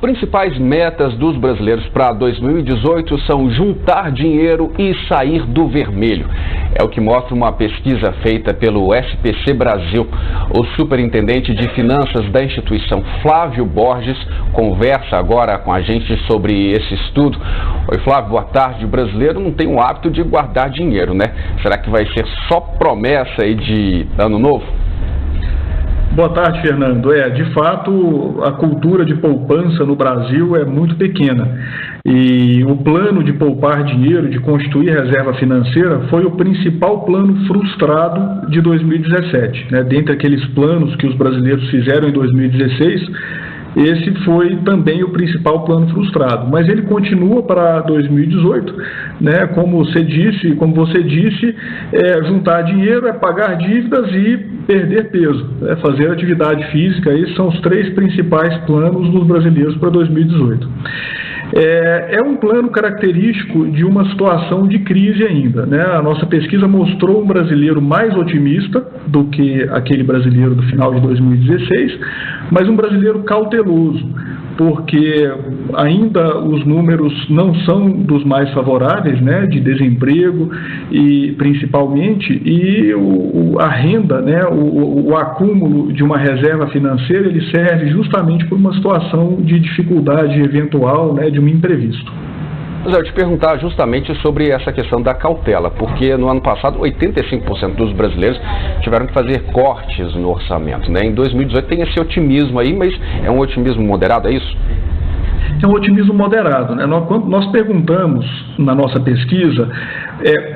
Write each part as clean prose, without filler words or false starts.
principais metas dos brasileiros para 2018 são juntar dinheiro e sair do vermelho. É o que mostra uma pesquisa feita pelo SPC Brasil. O superintendente de finanças da instituição, Flávio Borges, conversa agora com a gente sobre esse estudo. Oi, Flávio, boa tarde. O brasileiro não tem o hábito de guardar dinheiro, né? Será que vai ser só promessa aí de ano novo? Boa tarde, Fernando. De fato, a cultura de poupança no Brasil é muito pequena. E o plano de poupar dinheiro, de constituir reserva financeira, foi o principal plano frustrado de 2017. Dentre aqueles planos que os brasileiros fizeram em 2016, esse foi também o principal plano frustrado, mas ele continua para 2018, como você disse, juntar dinheiro, pagar dívidas e perder peso, fazer atividade física. Esses são os três principais planos dos brasileiros para 2018. É um plano característico de uma situação de crise ainda. A nossa pesquisa mostrou um brasileiro mais otimista do que aquele brasileiro do final de 2016, mas um brasileiro cauteloso, porque ainda os números não são dos mais favoráveis, de desemprego e principalmente, e a renda, o acúmulo de uma reserva financeira, ele serve justamente por uma situação de dificuldade eventual, de um imprevisto. Mas eu te perguntar justamente sobre essa questão da cautela, porque no ano passado 85% dos brasileiros tiveram que fazer cortes no orçamento. Em 2018 tem esse otimismo aí, mas é um otimismo moderado, é isso? É um otimismo moderado. Nós perguntamos na nossa pesquisa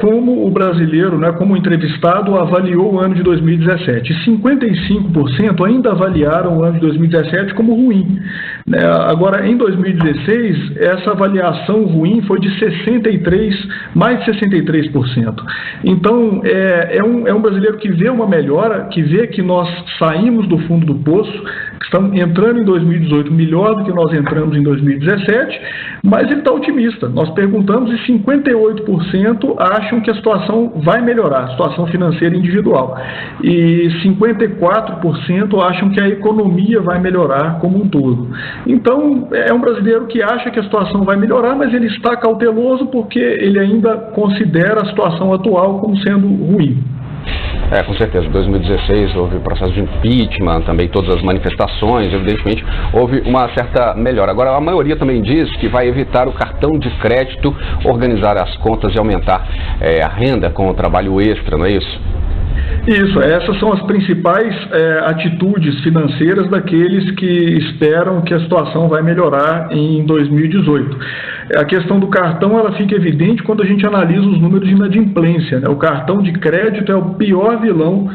como o brasileiro, como o entrevistado, avaliou o ano de 2017. 55% ainda avaliaram o ano de 2017 como ruim. Agora, em 2016, essa avaliação ruim foi de mais de 63%. Então, é um brasileiro que vê uma melhora, que vê que nós saímos do fundo do poço, que estamos entrando em 2018 melhor do que nós entramos em 2017, mas ele está otimista. Nós perguntamos e 58% acham que a situação vai melhorar, a situação financeira individual. E 54% acham que a economia vai melhorar como um todo. Então, é um brasileiro que acha que a situação vai melhorar, mas ele está cauteloso porque ele ainda considera a situação atual como sendo ruim. Com certeza. Em 2016 houve o processo de impeachment, também todas as manifestações, evidentemente houve uma certa melhora. Agora, a maioria também diz que vai evitar o cartão de crédito, organizar as contas e aumentar a renda com o trabalho extra, não é isso? Isso, essas são as principais atitudes financeiras daqueles que esperam que a situação vai melhorar em 2018. A questão do cartão, ela fica evidente quando a gente analisa os números de inadimplência. O cartão de crédito é o pior vilão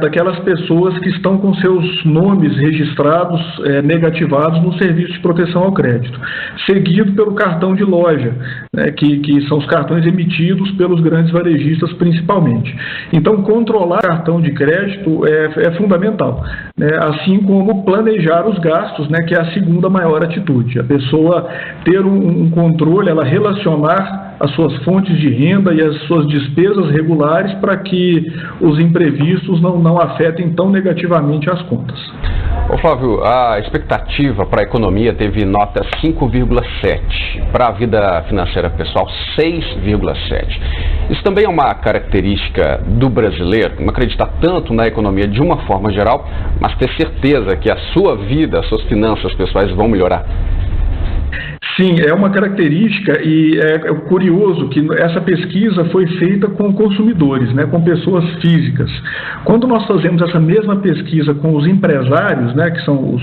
daquelas pessoas que estão com seus nomes registrados, negativados no serviço de proteção ao crédito, seguido pelo cartão de loja, que são os cartões emitidos pelos grandes varejistas principalmente. Então, controlar o cartão de crédito é fundamental, assim como planejar os gastos, que é a segunda maior atitude. A pessoa ter um controle, ela relacionar as suas fontes de renda e as suas despesas regulares para que os imprevistos não afetem tão negativamente as contas. Ô Flávio, a expectativa para a economia teve nota 5,7, para a vida financeira pessoal 6,7. Isso também é uma característica do brasileiro, não acreditar tanto na economia de uma forma geral, mas ter certeza que a sua vida, as suas finanças pessoais vão melhorar. Sim, é uma característica e é curioso que essa pesquisa foi feita com consumidores, com pessoas físicas. Quando nós fazemos essa mesma pesquisa com os empresários, que são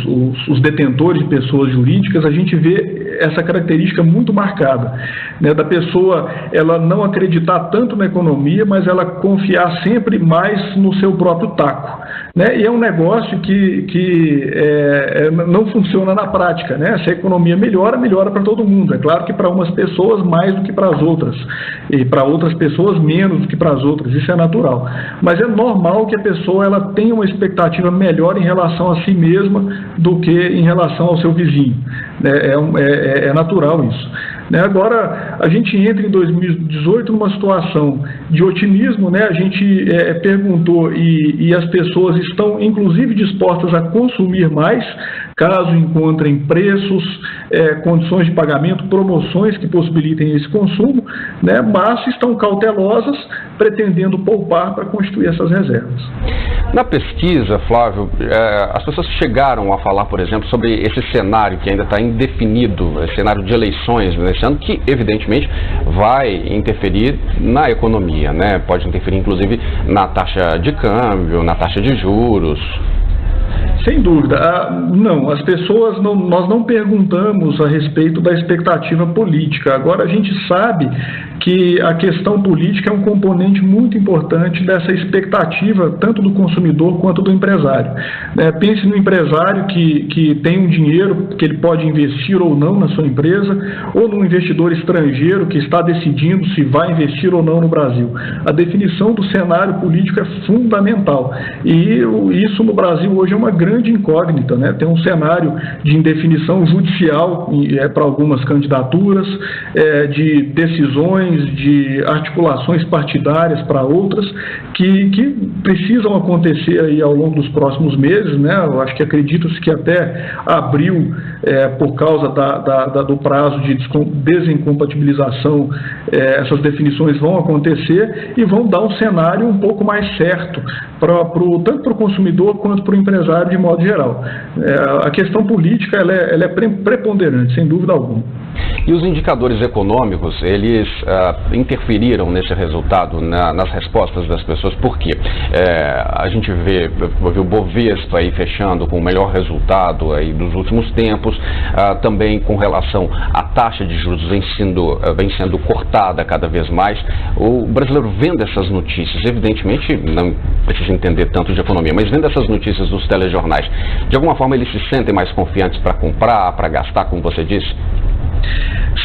os detentores de pessoas jurídicas, a gente vê essa característica muito marcada, da pessoa ela não acreditar tanto na economia, mas ela confiar sempre mais no seu próprio taco. E é um negócio que não funciona na prática. Se a economia melhora para todo mundo. É claro que para umas pessoas mais do que para as outras, e para outras pessoas menos do que para as outras, isso é natural. Mas é normal que a pessoa ela tenha uma expectativa melhor em relação a si mesma do que em relação ao seu vizinho. É natural isso. Agora, a gente entra em 2018 numa situação de otimismo, a gente perguntou e as pessoas estão, inclusive, dispostas a consumir mais, caso encontrem preços, condições de pagamento, promoções que possibilitem esse consumo, mas estão cautelosas, pretendendo poupar para constituir essas reservas. Na pesquisa, Flávio, as pessoas chegaram a falar, por exemplo, sobre esse cenário que ainda está indefinido, cenário de eleições nesse ano, que evidentemente vai interferir na economia, pode interferir inclusive na taxa de câmbio, na taxa de juros. Sem dúvida. Não, as pessoas, nós não perguntamos a respeito da expectativa política. Agora, a gente sabe que a questão política é um componente muito importante dessa expectativa, tanto do consumidor quanto do empresário. Pense no empresário que tem um dinheiro que ele pode investir ou não na sua empresa, ou no investidor estrangeiro que está decidindo se vai investir ou não no Brasil. A definição do cenário político é fundamental. E isso no Brasil hoje é uma grande incógnita, Tem um cenário de indefinição judicial para algumas candidaturas, de decisões, de articulações partidárias para outras, que precisam acontecer aí ao longo dos próximos meses, Eu acho que acredita-se que até abril, por causa do prazo de desincompatibilização, essas definições vão acontecer e vão dar um cenário um pouco mais certo, tanto para o consumidor quanto para o empresário de modo geral. A questão política ela é preponderante, sem dúvida alguma. E os indicadores econômicos, eles interferiram nesse resultado, nas respostas das pessoas, por quê? A gente vê o Bovespa aí fechando com o melhor resultado aí dos últimos tempos, também com relação à taxa de juros vem sendo cortada cada vez mais. O brasileiro vendo essas notícias, evidentemente não precisa entender tanto de economia, mas vendo essas notícias dos telejornais, de alguma forma eles se sentem mais confiantes para comprar, para gastar, como você disse?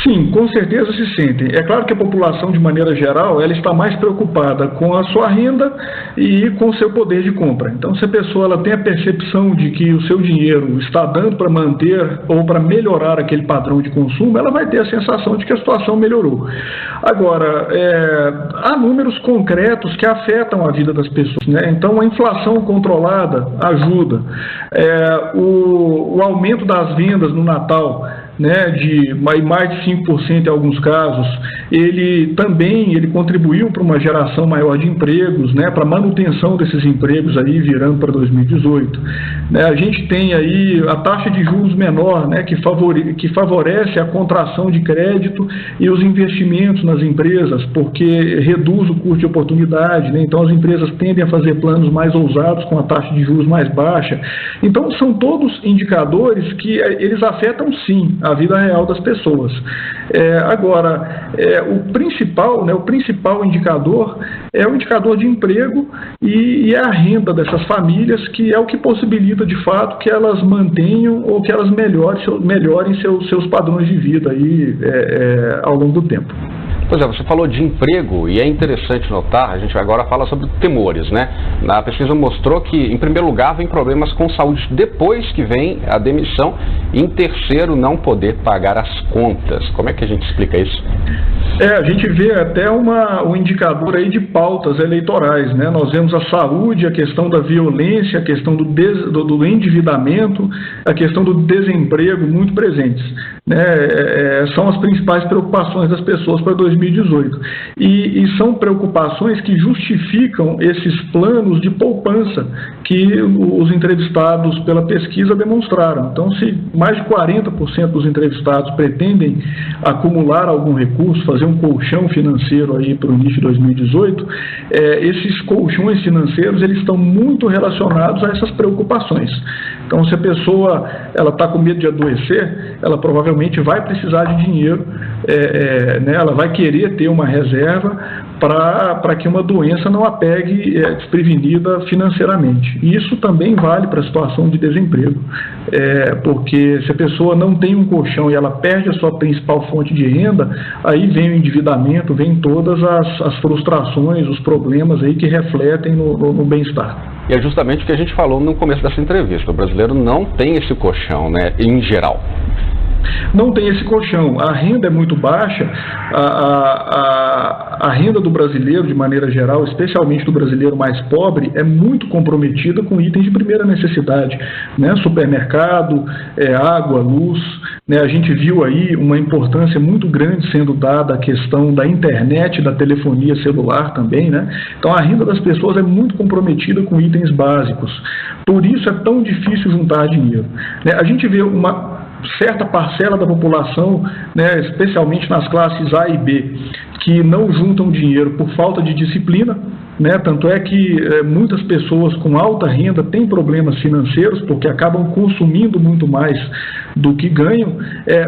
Sim, com certeza se sentem. É claro que a população, de maneira geral, ela está mais preocupada com a sua renda e com o seu poder de compra. Então, se a pessoa ela tem a percepção de que o seu dinheiro está dando para manter ou para melhorar aquele padrão de consumo, ela vai ter a sensação de que a situação melhorou. Agora, há números concretos que afetam a vida das pessoas, Então, a inflação controlada ajuda. O aumento das vendas no Natal, de mais de 5% em alguns casos, ele contribuiu para uma geração maior de empregos, para a manutenção desses empregos aí virando para 2018. A gente tem aí a taxa de juros menor, que favorece a contração de crédito e os investimentos nas empresas, porque reduz o custo de oportunidade, Então as empresas tendem a fazer planos mais ousados com a taxa de juros mais baixa. Então são todos indicadores que eles afetam sim a vida real das pessoas. Agora, o principal indicador é o indicador de emprego e é a renda dessas famílias, que é o que possibilita de fato que elas mantenham ou que elas melhorem seus padrões de vida aí, ao longo do tempo. Pois é, você falou de emprego e é interessante notar, a gente agora fala sobre temores, A pesquisa mostrou que, em primeiro lugar, vem problemas com saúde, depois que vem a demissão, e em terceiro, não poder pagar as contas. Como é que a gente explica isso? A gente vê até um indicador aí de pautas eleitorais, Nós vemos a saúde, a questão da violência, a questão do endividamento, a questão do desemprego muito presentes. São as principais preocupações das pessoas para 2018. E são preocupações que justificam esses planos de poupança que os entrevistados pela pesquisa demonstraram. Então, se mais de 40% dos entrevistados pretendem acumular algum recurso, fazer um colchão financeiro aí para o início de 2018, esses colchões financeiros eles estão muito relacionados a essas preocupações. Então, se a pessoa está com medo de adoecer, ela provavelmente vai precisar de dinheiro, ela vai querer ter uma reserva para que uma doença não a pegue desprevenida financeiramente. E isso também vale para a situação de desemprego, porque se a pessoa não tem um colchão e ela perde a sua principal fonte de renda, aí vem o endividamento, vem todas as frustrações, os problemas aí que refletem no bem-estar. E é justamente o que a gente falou no começo dessa entrevista. O brasileiro não tem esse colchão, em geral. não tem esse colchão. A renda é muito baixa, a renda do brasileiro, de maneira geral, especialmente do brasileiro mais pobre, é muito comprometida com itens de primeira necessidade, né? Supermercado, água, luz, né? A gente viu aí uma importância muito grande sendo dada à questão da internet, da telefonia celular também, né? Então a renda das pessoas é muito comprometida com itens básicos. Por isso é tão difícil juntar dinheiro, né? A gente vê uma certa parcela da população, né, especialmente nas classes A e B, que não juntam dinheiro por falta de disciplina, né? Tanto é que muitas pessoas com alta renda têm problemas financeiros porque acabam consumindo muito mais do que ganham.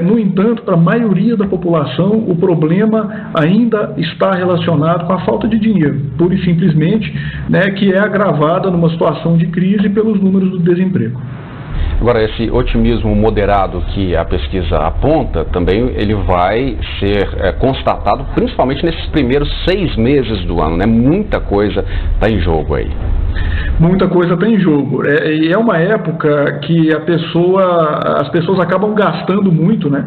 No entanto, para a maioria da população, o problema ainda está relacionado com a falta de dinheiro, pura e simplesmente, né, que é agravada numa situação de crise pelos números do desemprego. Agora, esse otimismo moderado que a pesquisa aponta, também ele vai ser constatado principalmente nesses primeiros 6 meses do ano, né? Muita coisa está em jogo aí. Muita coisa está em jogo. É uma época que as pessoas acabam gastando muito, né?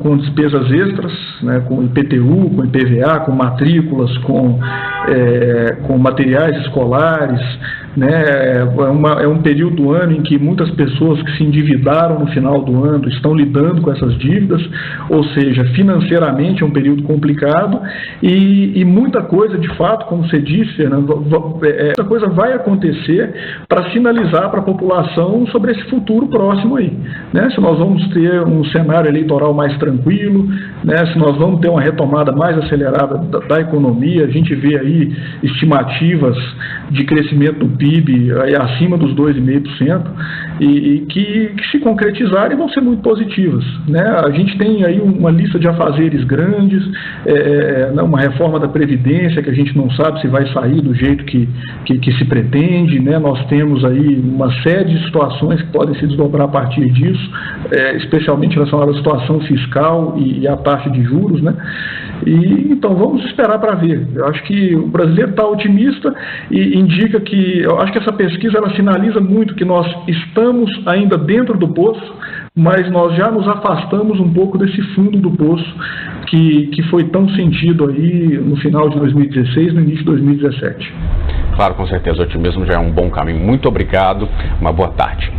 Com despesas extras, né? Com IPTU, com IPVA, com matrículas, com materiais escolares, né? É um período do ano em que muitas pessoas que se endividaram no final do ano estão lidando com essas dívidas, ou seja, financeiramente é um período complicado e muita coisa, de fato, como você disse, Fernando, muita coisa vai acontecer para sinalizar para a população sobre esse futuro próximo aí, né? Se nós vamos ter um cenário eleitoral mais tranquilo, né? Se nós vamos ter uma retomada mais acelerada da economia, a gente vê aí estimativas de crescimento do PIB aí acima dos 2,5% e que se concretizarem vão ser muito positivas, né? A gente tem aí uma lista de afazeres grandes, uma reforma da Previdência que a gente não sabe se vai sair do jeito que se pretende, né? Nós temos aí uma série de situações que podem se desdobrar a partir disso, especialmente relacionada à situação fiscal e à taxa de juros, né? Então vamos esperar para ver. Eu acho que o brasileiro está otimista e indica que, eu acho que essa pesquisa ela sinaliza muito que nós estamos ainda dentro do poço, mas nós já nos afastamos um pouco desse fundo do poço que foi tão sentido aí no final de 2016, no início de 2017. Claro, com certeza, o otimismo já é um bom caminho. Muito obrigado, uma boa tarde.